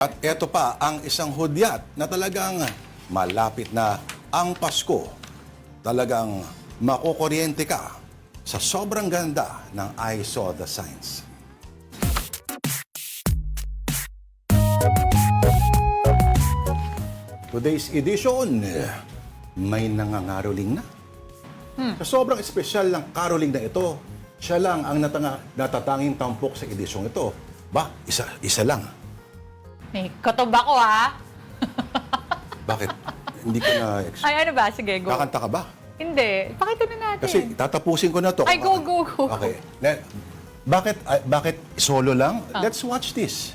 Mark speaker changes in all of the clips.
Speaker 1: At eto pa ang isang hudyat na talagang malapit na ang Pasko. Talagang makukuryente ka sa sobrang ganda ng I Saw the Signs. Today's edition, may nangangaroling na. Sa sobrang espesyal ng caroling na ito, siya lang ang natatanging tampok sa edisyong ito. Ba, isa lang.
Speaker 2: May katob ako, ha?
Speaker 1: Bakit? Hindi ka na...
Speaker 2: Ay, ano ba? Sige, go.
Speaker 1: Kakanta ka ba?
Speaker 2: Hindi. Pakita na natin.
Speaker 1: Kasi tatapusin ko na to.
Speaker 2: Ay, go, go, go.
Speaker 1: Okay. Bakit solo lang? Let's watch this.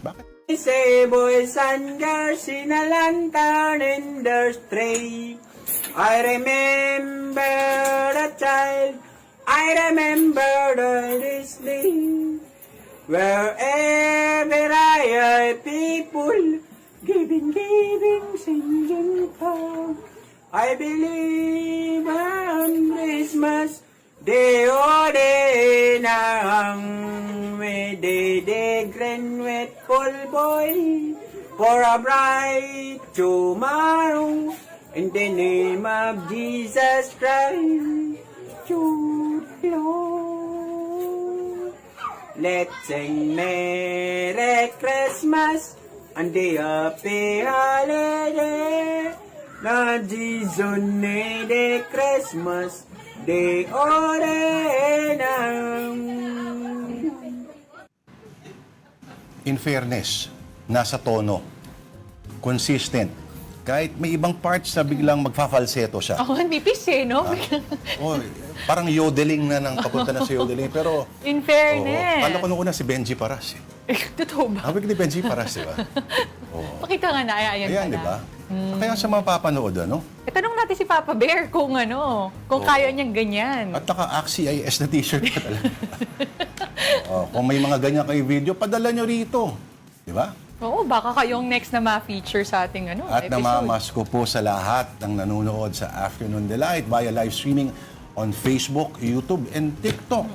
Speaker 1: Bakit?
Speaker 3: Say boys and girls in a lantern in the street. I remember the child. I remember the listening. Wherever I hear people giving, singing song. I believe on Christmas Day o day nang may day grand with full boy for a bright tomorrow in the name of Jesus Christ. Good Lord. Let's sing Merry Christmas and the Happy Holiday. Na Jesus need the Christmas Day o day nang.
Speaker 1: In fairness, nasa tono. Consistent. Kahit may ibang parts na biglang magfa-falsetto siya.
Speaker 2: Ako, nipis eh, no?
Speaker 1: Oh, parang yodeling na nang papunta na sa yodeling. Pero,
Speaker 2: In fairness.
Speaker 1: kala ko nung una si Benji Paras.
Speaker 2: Totoo ba?
Speaker 1: Hawig ni Benji Paras, di ba?
Speaker 2: Pakita nga na, ayan
Speaker 1: Ayan, di ba? Kaya sa mga papanood, ano?
Speaker 2: Tanong natin si Papa Bear kung kung kaya niyang ganyan.
Speaker 1: At naka-AXIS na t-shirt ka talaga. Kung may mga ganyan kayo video, padala nyo rito. Di ba?
Speaker 2: Oo, baka kayong next na ma-feature sa ating
Speaker 1: At
Speaker 2: episode.
Speaker 1: namamasko po sa lahat ng nanonood sa Afternoon Delight via live streaming on Facebook, YouTube, and TikTok.